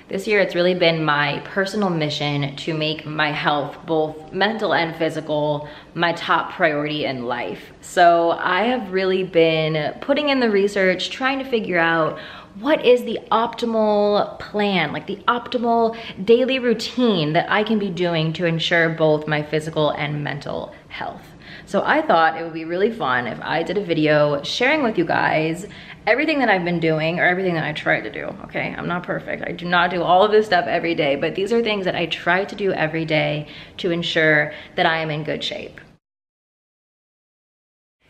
This year, it's really been my personal mission to make my health, both mental and physical, my top priority in life. So I have really been putting in the research, trying to figure out what is the optimal plan, like the optimal daily routine that I can be doing to ensure both my physical and mental health. So I thought it would be really fun if I did a video sharing with you guys everything that I've been doing, or everything that I try to do, okay? I'm not perfect. I do not do all of this stuff every day, but these are things that I try to do every day to ensure that I am in good shape.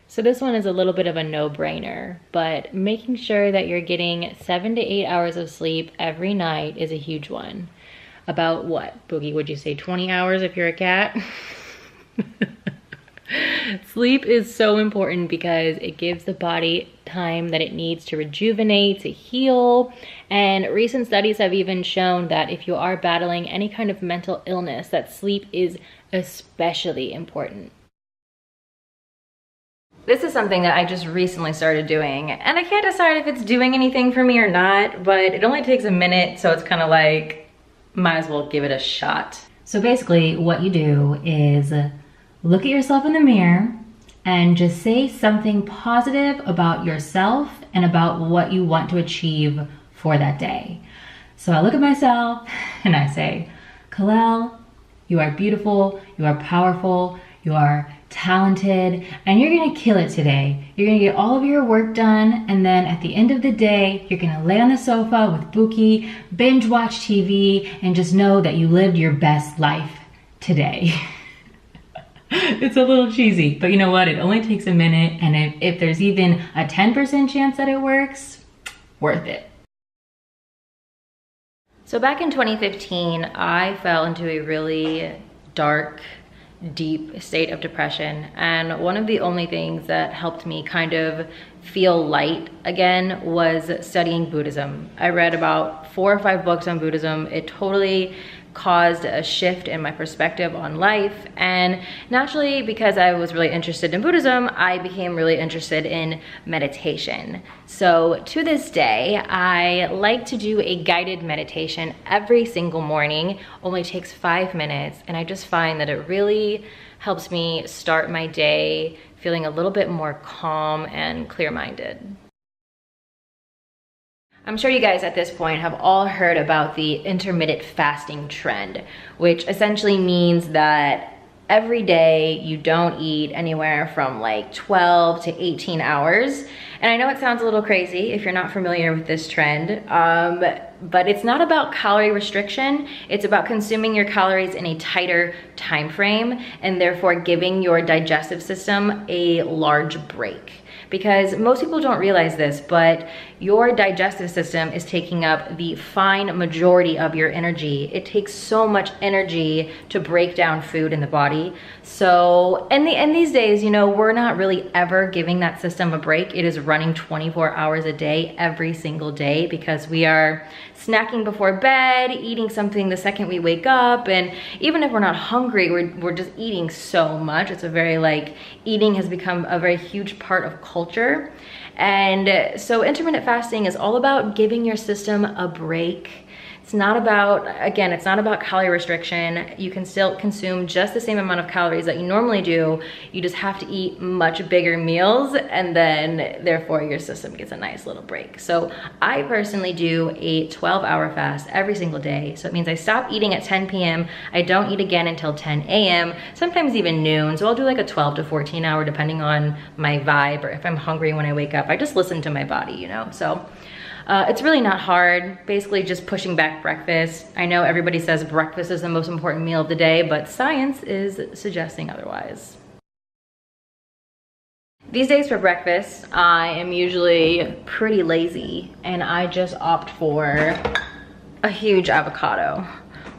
So this one is a little bit of a no-brainer, but making sure that you're getting 7 to 8 hours of sleep every night is a huge one. About what, Boogie, would you say 20 hours if you're a cat? Sleep is so important because it gives the body time that it needs to rejuvenate, to heal. And recent studies have even shown that if you are battling any kind of mental illness, that sleep is especially important. This is something that I just recently started doing, and I can't decide if it's doing anything for me or not, but it only takes a minute, so it's kind of like, might as well give it a shot. So basically what you do is look at yourself in the mirror and just say something positive about yourself and about what you want to achieve for that day. So I look at myself and I say, Kalel, you are beautiful, you are powerful, you are talented, and you're gonna kill it today. You're gonna get all of your work done, and then at the end of the day, you're gonna lay on the sofa with Buki, binge watch TV, and just know that you lived your best life today. It's a little cheesy, but you know what? It only takes a minute, and if there's even a 10% chance that it works, worth it. So back in 2015, I fell into a really dark, deep state of depression, and one of the only things that helped me kind of feel light again was studying Buddhism. I read about 4 or 5 books on Buddhism. It totally caused a shift in my perspective on life, and naturally, because I was really interested in Buddhism, I became really interested in meditation. So to this day, I like to do a guided meditation every single morning. Only takes 5 minutes, and I just find that it really helps me start my day feeling a little bit more calm and clear-minded. I'm sure you guys at this point have all heard about the intermittent fasting trend, which essentially means that every day you don't eat anywhere from like 12 to 18 hours. And I know it sounds a little crazy if you're not familiar with this trend, but it's not about calorie restriction. It's about consuming your calories in a tighter time frame, and therefore giving your digestive system a large break. Because most people don't realize this, but your digestive system is taking up the fine majority of your energy. It takes so much energy to break down food in the body. So, and these days, you know, we're not really ever giving that system a break. It is running 24 hours a day, every single day, because we are snacking before bed, eating something the second we wake up, and even if we're not hungry, we're just eating so much. It's a very eating has become a very huge part of culture. And so intermittent fasting is all about giving your system a break. It's not about, again, it's not about calorie restriction. You can still consume just the same amount of calories that you normally do. You just have to eat much bigger meals, and then therefore your system gets a nice little break. So I personally do a 12-hour fast every single day. So it means I stop eating at 10 p.m. I don't eat again until 10 a.m., sometimes even noon. So I'll do like a 12 to 14 hour depending on my vibe, or if I'm hungry when I wake up. I just listen to my body, you know? So it's really not hard, basically just pushing back breakfast. I know everybody says breakfast is the most important meal of the day, but science is suggesting otherwise. These days for breakfast, I am usually pretty lazy, and I just opt for a huge avocado.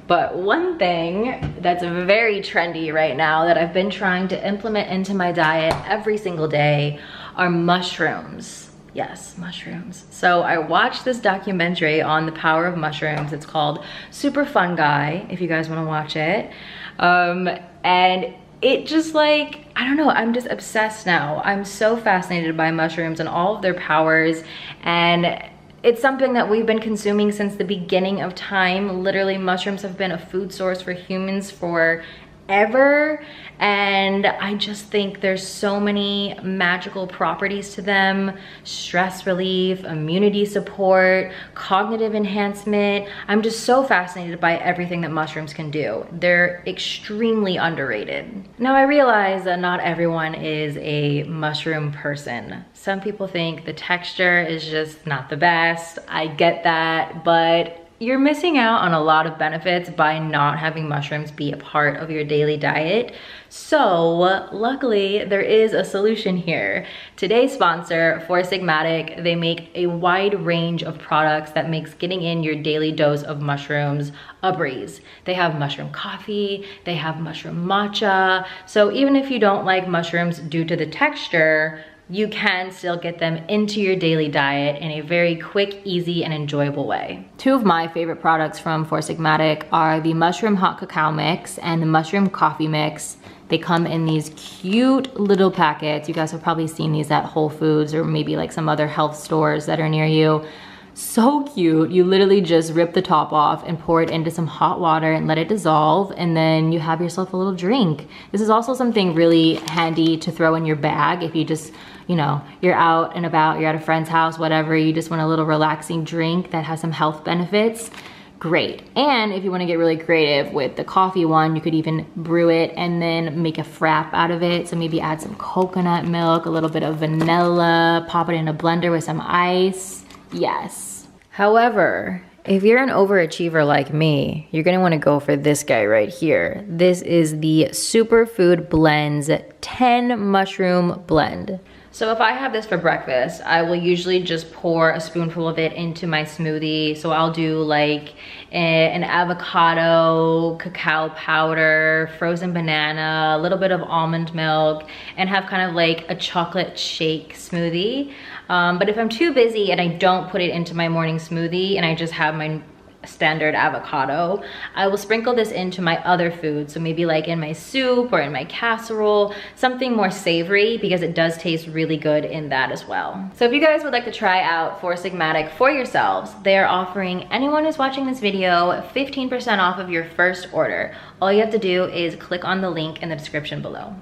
But one thing that's very trendy right now that I've been trying to implement into my diet every single day are mushrooms. Yes, mushrooms. So I watched this documentary on the power of mushrooms. It's called Superfood, if you guys want to watch it. And it just I don't know, I'm just obsessed now. I'm so fascinated by mushrooms and all of their powers. And It's something that we've been consuming since the beginning of time. Literally, mushrooms have been a food source for humans for ever, and I just think there's so many magical properties to them: stress relief, immunity support, cognitive enhancement. I'm just so fascinated by everything that mushrooms can do. They're extremely underrated. Now, I realize that not everyone is a mushroom person. Some people think the texture is just not the best. I get that, but you're missing out on a lot of benefits by not having mushrooms be a part of your daily diet. So luckily, there is a solution here. Today's sponsor, Four Sigmatic, they make a wide range of products that makes getting in your daily dose of mushrooms a breeze. They have mushroom coffee, they have mushroom matcha. So even if you don't like mushrooms due to the texture, you can still get them into your daily diet in a very quick, easy, and enjoyable way. Two of my favorite products from Four Sigmatic are the mushroom hot cacao mix and the mushroom coffee mix. They come in these cute little packets. You guys have probably seen these at Whole Foods or maybe like some other health stores that are near you. So cute. You literally just rip the top off and pour it into some hot water and let it dissolve, and then you have yourself a little drink. This is also something really handy to throw in your bag if you just, you know, you're out and about, you're at a friend's house, whatever, you just want a little relaxing drink that has some health benefits. Great. And if you want to get really creative with the coffee one, you could even brew it and then make a frap out of it. So maybe add some coconut milk, a little bit of vanilla, pop it in a blender with some ice. Yes. However, if you're an overachiever like me, you're gonna wanna go for this guy right here. This is the Superfood Blends 10 Mushroom Blend. So if I have this for breakfast, I will usually just pour a spoonful of it into my smoothie. So I'll do like an avocado, cacao powder, frozen banana, a little bit of almond milk, and have kind of like a chocolate shake smoothie. But if I'm too busy and I don't put it into my morning smoothie and I just have my standard avocado, I will sprinkle this into my other food. So maybe like in my soup or in my casserole, something more savory, because it does taste really good in that as well. So if you guys would like to try out Four Sigmatic for yourselves, they are offering anyone who's watching this video 15% off of your first order. All you have to do is click on the link in the description below.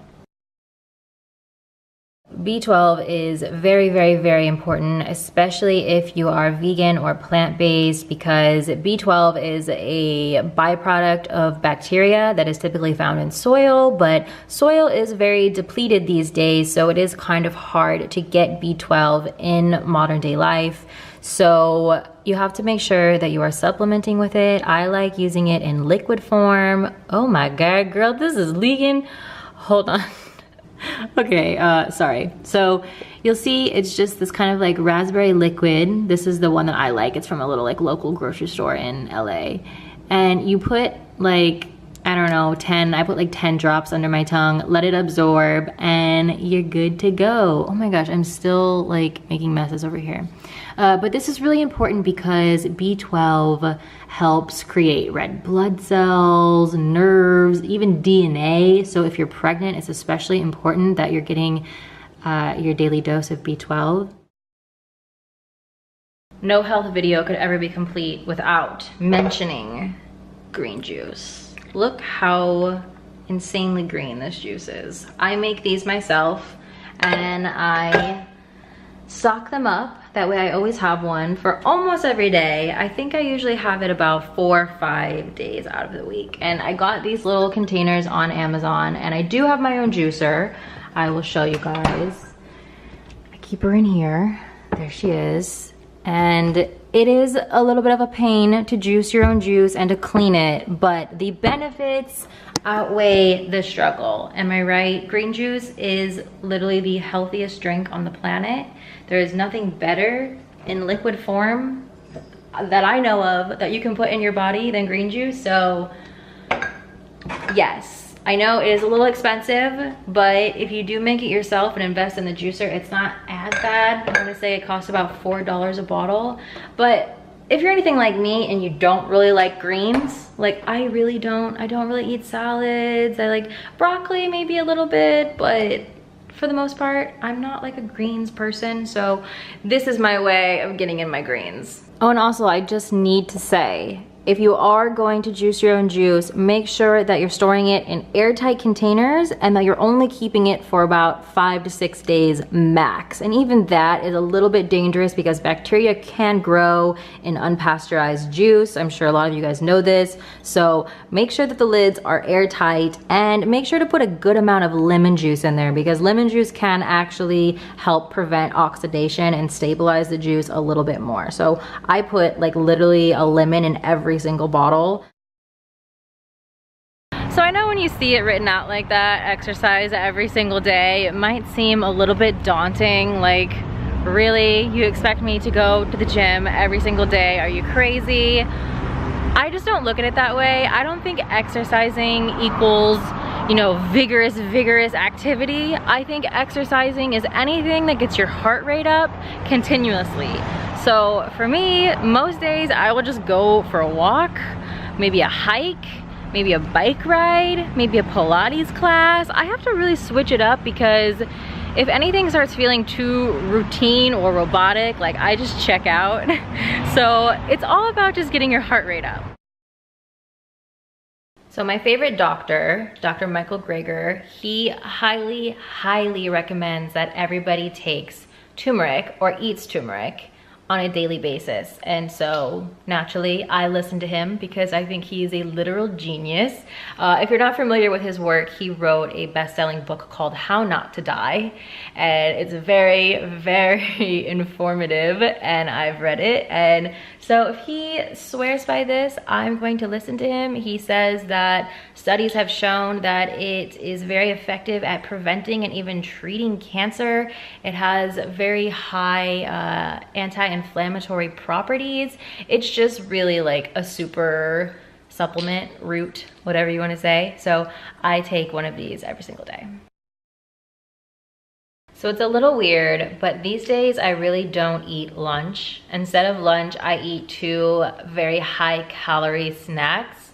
B12 is very, very, very important, especially if you are vegan or plant-based, because B12 is a byproduct of bacteria that is typically found in soil, but soil is very depleted these days, so it is kind of hard to get B12 in modern day life. So you have to make sure that you are supplementing with it. I like using it in liquid form. Oh my God, girl, this is leaking. Hold on. Okay, sorry. So you'll see it's just this kind of like raspberry liquid. This is the one that I like. It's from a little like local grocery store in LA. And you put like, I don't know, I put like 10 drops under my tongue, let it absorb, and you're good to go. Oh my gosh, I'm still like making messes over here. But this is really important because B12 helps create red blood cells, nerves, even DNA. So if you're pregnant, it's especially important that you're getting your daily dose of B12. No health video could ever be complete without mentioning green juice. Look how insanely green this juice is. I make these myself and I sock them up. That way I always have one for almost every day. I think I usually have it about 4 or 5 days out of the week. And I got these little containers on Amazon, and I do have my own juicer. I will show you guys. I keep her in here. There she is. And it is a little bit of a pain to juice your own juice and to clean it, but the benefits outweigh the struggle. Am I right? Green juice is literally the healthiest drink on the planet. There is nothing better in liquid form that I know of that you can put in your body than green juice. So yes, I know it is a little expensive, but if you do make it yourself and invest in the juicer, it's not as bad. I'm gonna say it costs about $4 a bottle. But if you're anything like me and you don't really like greens, like I don't really eat salads. I like broccoli maybe a little bit, but for the most part. I'm not like a greens person, so this is my way of getting in my greens. Oh, and also I just need to say, if you are going to juice your own juice, make sure that you're storing it in airtight containers and that you're only keeping it for about 5 to 6 days max. And even that is a little bit dangerous because bacteria can grow in unpasteurized juice. I'm sure a lot of you guys know this. So make sure that the lids are airtight and make sure to put a good amount of lemon juice in there because lemon juice can actually help prevent oxidation and stabilize the juice a little bit more. So I put like literally a lemon in every single bottle. So I know when you see it written out like that, exercise every single day, it might seem a little bit daunting. Like, really? You expect me to go to the gym every single day? Are you crazy? I just don't look at it that way. I don't think exercising equals, you know, vigorous activity. I think exercising is anything that gets your heart rate up continuously. So for me, most days I will just go for a walk, maybe a hike, maybe a bike ride, maybe a Pilates class. I have to really switch it up because if anything starts feeling too routine or robotic, like I just check out. So it's all about just getting your heart rate up. So my favorite doctor, Dr. Michael Greger, he highly recommends that everybody takes turmeric or eats turmeric on a daily basis. And so naturally I listen to him because I think he is a literal genius. If you're not familiar with his work, he wrote a best-selling book called How Not to Die, and it's very informative, and I've read it. And so if he swears by this, I'm going to listen to him. He says that studies have shown that it is very effective at preventing and even treating cancer. It has very high anti-inflammatory properties. It's just really like a super supplement, root, whatever you want to say. So I take one of these every single day. So it's a little weird, but these days I really don't eat lunch. Instead of lunch, I eat 2 very high calorie snacks.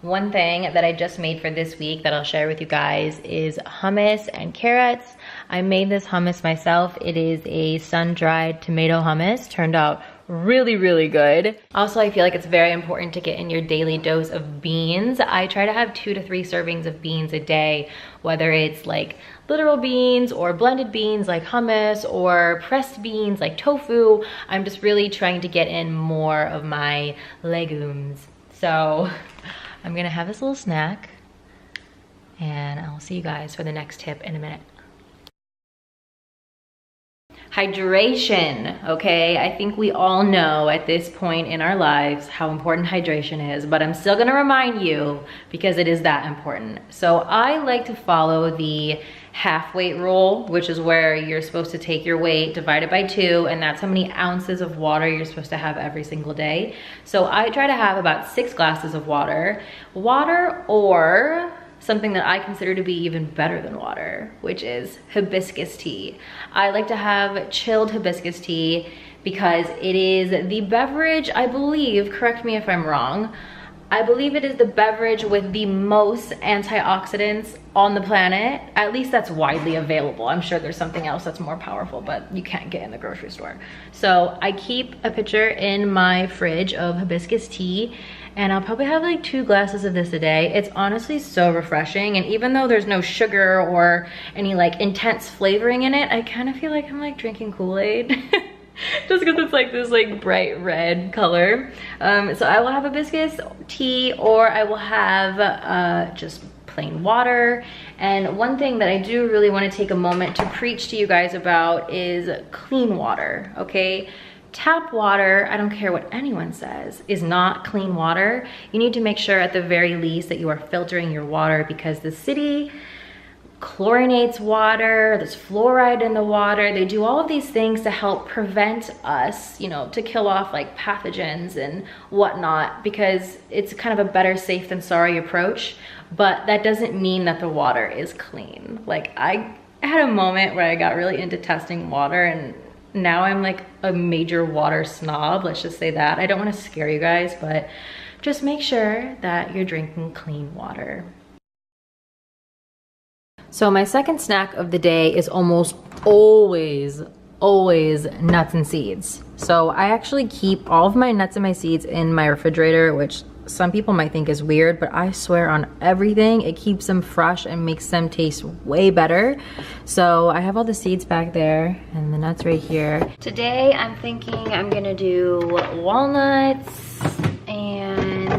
One thing that I just made for this week that I'll share with you guys is hummus and carrots. I made this hummus myself. It is a sun-dried tomato hummus. Turned out really good. Also, I feel like it's very important to get in your daily dose of beans. I try to have 2 to 3 servings of beans a day, whether it's like literal beans or blended beans like hummus or pressed beans like tofu. I'm just really trying to get in more of my legumes. So I'm gonna have this little snack and I'll see you guys for the next tip in a minute. Hydration, okay? I think we all know at this point in our lives how important hydration is, but I'm still gonna remind you because it is that important. So I like to follow the half weight rule, which is where you're supposed to take your weight divided by 2, and that's how many ounces of water you're supposed to have every single day. So I try to have about 6 glasses of water or something that I consider to be even better than water, which is hibiscus tea. I like to have chilled hibiscus tea because it is the beverage, I believe, correct me if I'm wrong, I believe it is the beverage with the most antioxidants on the planet. At least that's widely available. I'm sure there's something else that's more powerful, but you can't get in the grocery store. So I keep a pitcher in my fridge of hibiscus tea, and I'll probably have like 2 glasses of this a day. It's honestly so refreshing, and even though there's no sugar or any like intense flavoring in it, I kind of feel like I'm like drinking Kool-Aid. Just because it's like this like bright red color. So I will have hibiscus tea, or I will have just plain water. And one thing that I do really want to take a moment to preach to you guys about is clean water, okay? Tap water, I don't care what anyone says, is not clean water. You need to make sure at the very least that you are filtering your water, because the city chlorinates water, there's fluoride in the water. They do all of these things to help prevent us, you know, to kill off like pathogens and whatnot, because it's kind of a better safe than sorry approach. But that doesn't mean that the water is clean. Like I had a moment where I got really into testing water, and now I'm like a major water snob, let's just say that. I don't want to scare you guys, but just make sure that you're drinking clean water. So my second snack of the day is almost always nuts and seeds. So I actually keep all of my nuts and my seeds in my refrigerator, which some people might think is weird, but I swear on everything, it keeps them fresh and makes them taste way better. So I have all the seeds back there and the nuts right here. Today I'm thinking I'm gonna do walnuts and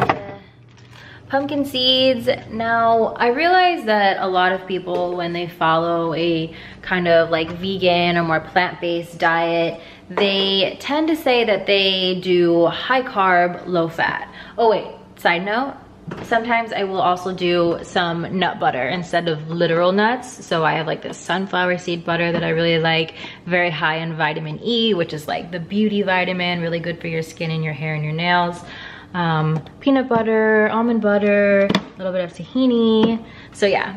pumpkin seeds. Now, I realize that a lot of people, when they follow a kind of like vegan or more plant-based diet, they tend to say that they do high carb, low fat. Oh wait, side note, sometimes I will also do some nut butter instead of literal nuts. So I have like this sunflower seed butter that I really like, very high in vitamin E, which is like the beauty vitamin, really good for your skin and your hair and your nails. Peanut butter, almond butter, a little bit of tahini. So yeah,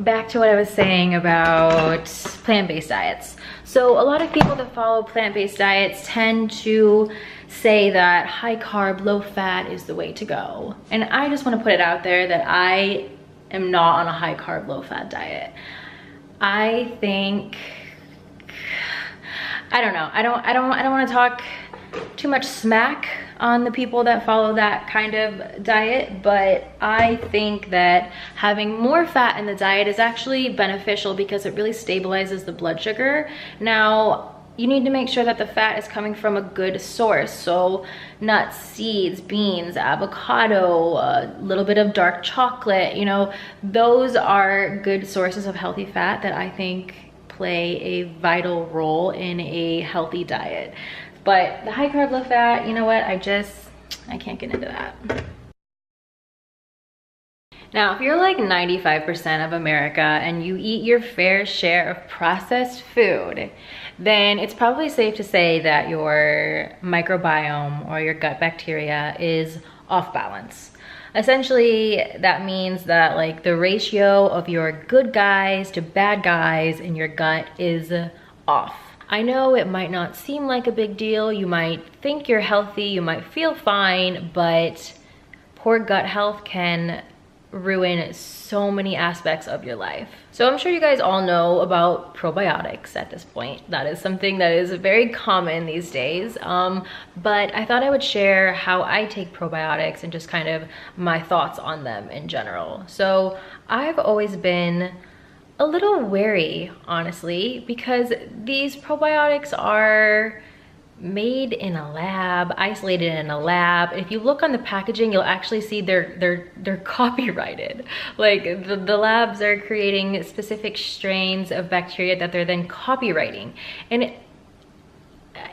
back to what I was saying about plant-based diets. So a lot of people that follow plant-based diets tend to say that high carb, low fat is the way to go. And I just want to put it out there that I am not on a high carb, low fat diet. I think, I don't know, I don't want to talk too much smack on the people that follow that kind of diet, but I think that having more fat in the diet is actually beneficial because it really stabilizes the blood sugar. Now, you need to make sure that the fat is coming from a good source. So nuts, seeds, beans, avocado, a little bit of dark chocolate, you know, those are good sources of healthy fat that I think play a vital role in a healthy diet. But the high carb, low fat, you know what, I can't get into that. Now, if you're like 95% of America and you eat your fair share of processed food, then it's probably safe to say that your microbiome or your gut bacteria is off balance. Essentially, that means that like the ratio of your good guys to bad guys in your gut is off. I know it might not seem like a big deal. You might think you're healthy, you might feel fine, but poor gut health can ruin so many aspects of your life. So I'm sure you guys all know about probiotics at this point. That is something that is very common these days. But I thought I would share how I take probiotics and just kind of my thoughts on them in general. So I've always been a little wary, honestly, because these probiotics are made in a lab, isolated in a lab. If you look on the packaging, you'll actually see they're copyrighted. Like the labs are creating specific strains of bacteria that they're then copywriting. And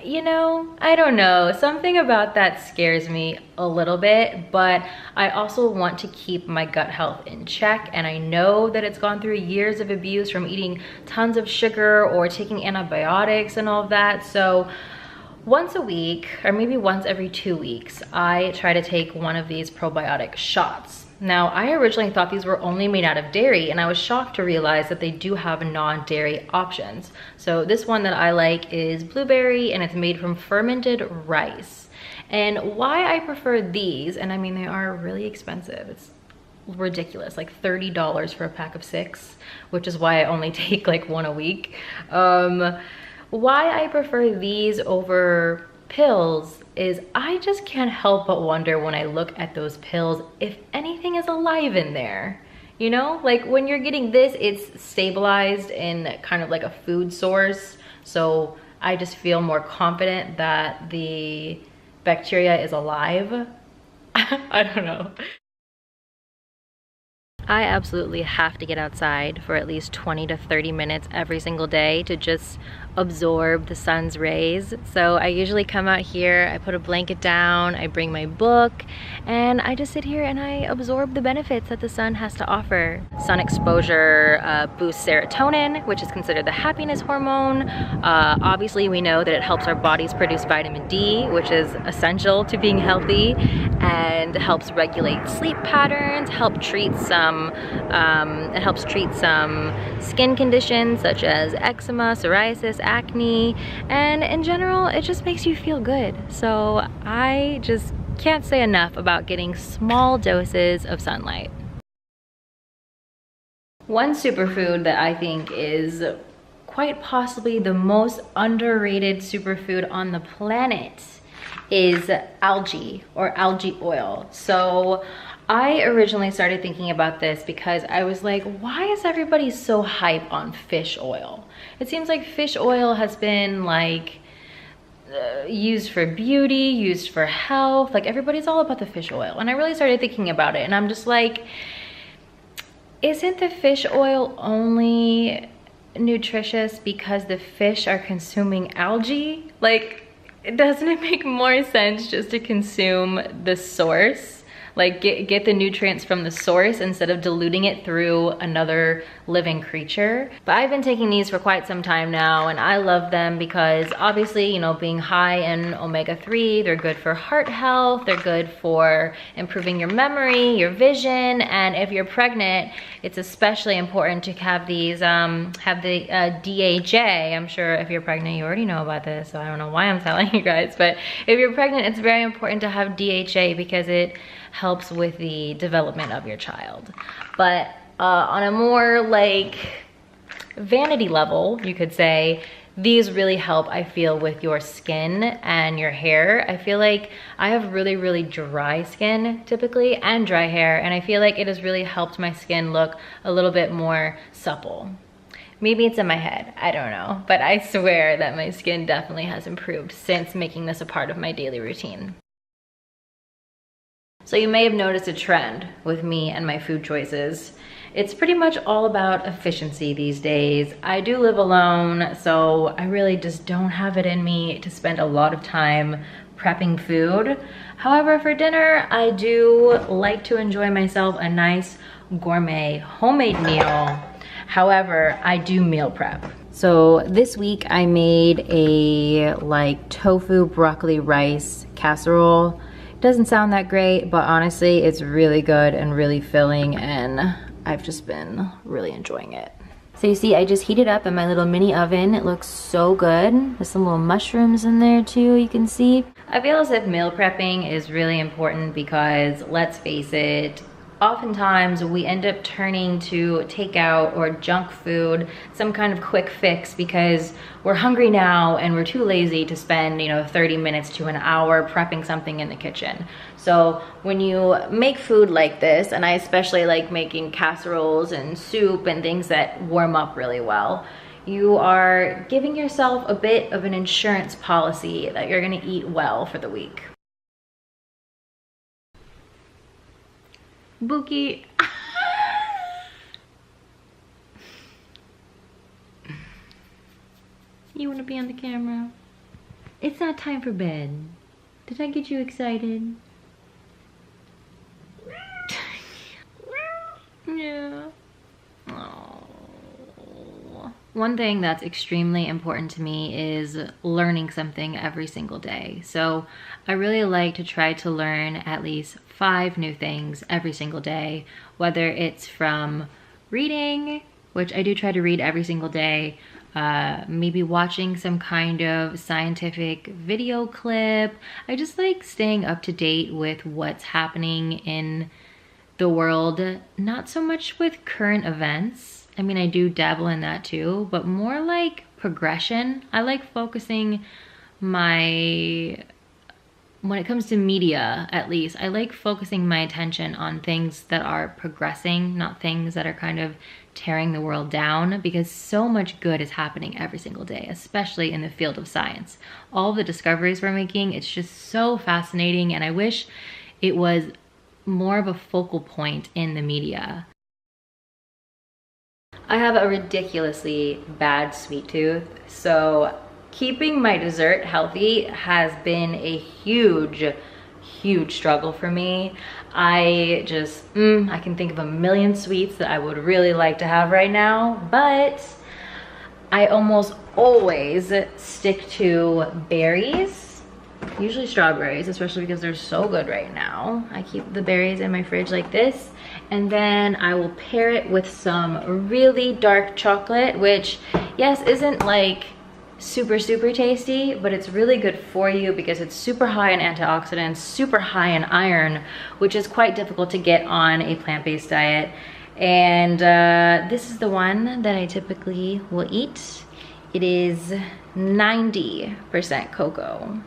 you know, I don't know, something about that scares me a little bit, but I also want to keep my gut health in check, and I know that it's gone through years of abuse from eating tons of sugar or taking antibiotics and all of that. So once a week, or maybe once every 2 weeks, I try to take one of these probiotic shots. Now, I originally thought these were only made out of dairy, and I was shocked to realize that they do have non-dairy options. So this one that I like is blueberry, and it's made from fermented rice. And why I prefer these, and I mean, they are really expensive. It's ridiculous, like $30 for a pack of 6, which is why I only take like one a week. Why I prefer these over pills is I just can't help but wonder when I look at those pills if anything is alive in there. You know, like when you're getting this, it's stabilized in kind of like a food source. So I just feel more confident that the bacteria is alive. I don't know. I absolutely have to get outside for at least 20 to 30 minutes every single day to just absorb the sun's rays. So I usually come out here, I put a blanket down, I bring my book, and I just sit here and I absorb the benefits that the sun has to offer. Sun exposure boosts serotonin, which is considered the happiness hormone. Obviously, we know that it helps our bodies produce vitamin D, which is essential to being healthy, and helps regulate sleep patterns, it helps treat some skin conditions such as eczema, psoriasis, acne, and in general, it just makes you feel good. So I just can't say enough about getting small doses of sunlight. One superfood that I think is quite possibly the most underrated superfood on the planet is algae or algae oil. So I originally started thinking about this because I was like, why is everybody so hype on fish oil? It seems like fish oil has been like used for beauty, used for health, like everybody's all about the fish oil. And I really started thinking about it, and I'm just like, isn't the fish oil only nutritious because the fish are consuming algae? Like, doesn't it make more sense just to consume the source? Like get the nutrients from the source instead of diluting it through another living creature. But I've been taking these for quite some time now, and I love them because obviously, you know, being high in omega-3, they're good for heart health, they're good for improving your memory, your vision, and if you're pregnant, it's especially important to have these, have the DHA. I'm sure if you're pregnant, you already know about this, so I don't know why I'm telling you guys, but if you're pregnant, it's very important to have DHA because it helps with the development of your child. But on a more like vanity level, you could say, these really help, I feel, with your skin and your hair. I feel like I have really, really dry skin typically and dry hair, and I feel like it has really helped my skin look a little bit more supple. Maybe it's in my head, I don't know, but I swear that my skin definitely has improved since making this a part of my daily routine. So you may have noticed a trend with me and my food choices. It's pretty much all about efficiency these days. I do live alone, so I really just don't have it in me to spend a lot of time prepping food. However, for dinner, I do like to enjoy myself a nice gourmet homemade meal. However, I do meal prep. So this week I made a like tofu broccoli rice casserole. Doesn't sound that great, but honestly, it's really good and really filling, and I've just been really enjoying it. So you see, I just heated up in my little mini oven. It looks so good. There's some little mushrooms in there too, you can see. I feel as if meal prepping is really important because, let's face it, oftentimes we end up turning to takeout or junk food, some kind of quick fix, because we're hungry now and we're too lazy to spend, you know, 30 minutes to an hour prepping something in the kitchen. So when you make food like this, and I especially like making casseroles and soup and things that warm up really well, you are giving yourself a bit of an insurance policy that you're gonna eat well for the week. Bookie. You want to be on the camera? It's not time for bed. Did I get you excited? Yeah. Oh. One thing that's extremely important to me is learning something every single day. So I really like to try to learn at least 5 new things every single day, whether it's from reading, which I do try to read every single day, maybe watching some kind of scientific video clip. I just like staying up to date with what's happening in the world, not so much with current events. I mean, I do dabble in that too, but more like progression. I like focusing when it comes to media, at least, I like focusing my attention on things that are progressing, not things that are kind of tearing the world down, because so much good is happening every single day, especially in the field of science. All the discoveries we're making, it's just so fascinating, and I wish it was more of a focal point in the media. I have a ridiculously bad sweet tooth, so keeping my dessert healthy has been a huge struggle for me. I just, I can think of a million sweets that I would really like to have right now, but I almost always stick to berries, usually strawberries, especially because they're so good right now. I keep the berries in my fridge like this, and then I will pair it with some really dark chocolate, which, yes, isn't like super tasty, but it's really good for you because it's super high in antioxidants, super high in iron, which is quite difficult to get on a plant-based diet. And this is the one that I typically will eat. It is 90% cocoa.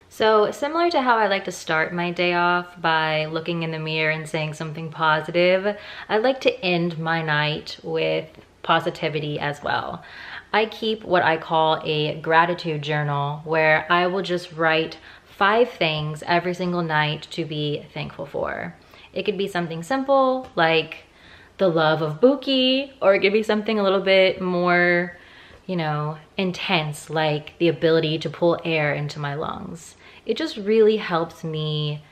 So similar to how I like to start my day off by looking in the mirror and saying something positive, I like to end my night with positivity as well. I keep what I call a gratitude journal where I will just write 5 things every single night to be thankful for. It could be something simple like the love of Buki, or it could be something a little bit more, you know, intense, like the ability to pull air into my lungs. It just really helps me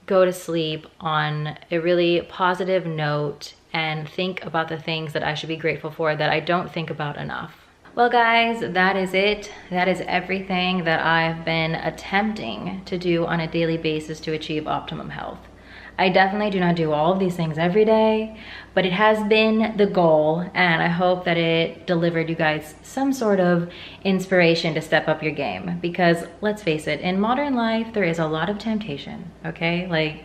go to sleep on a really positive note and think about the things that I should be grateful for that I don't think about enough. Well guys, that is it. That is everything that I've been attempting to do on a daily basis to achieve optimum health. I definitely do not do all of these things every day, but it has been the goal, and I hope that it delivered you guys some sort of inspiration to step up your game. Because let's face it, in modern life, there is a lot of temptation, okay? Like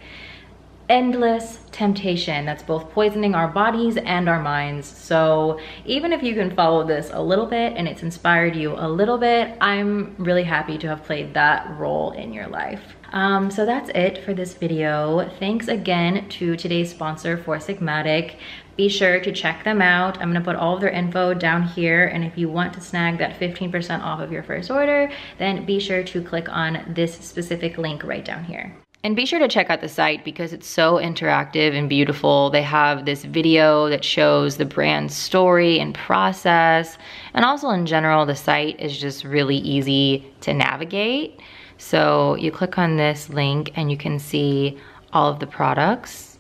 endless temptation that's both poisoning our bodies and our minds. So even if you can follow this a little bit and it's inspired you a little bit, I'm really happy to have played that role in your life. So that's it for this video. Thanks again to today's sponsor, Four Sigmatic. Be sure to check them out. I'm gonna put all of their info down here, and if you want to snag that 15% off of your first order, then be sure to click on this specific link right down here. And be sure to check out the site because it's so interactive and beautiful. They have this video that shows the brand's story and process. And also in general, the site is just really easy to navigate. So you click on this link and you can see all of the products.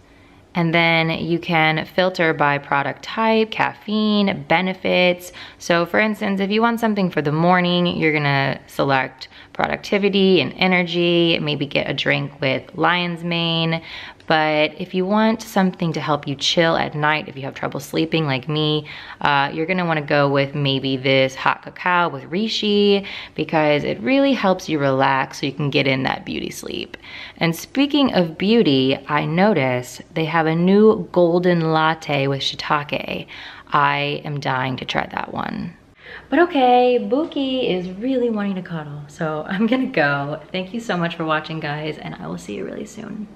And then you can filter by product type, caffeine, benefits. So for instance, if you want something for the morning, you're gonna select productivity and energy, maybe get a drink with lion's mane. But if you want something to help you chill at night, if you have trouble sleeping like me, you're gonna wanna go with maybe this hot cacao with reishi, because it really helps you relax so you can get in that beauty sleep. And speaking of beauty, I noticed they have a new golden latte with shiitake. I am dying to try that one. But okay, Buki is really wanting to cuddle, so I'm gonna go. Thank you so much for watching, guys, and I will see you really soon.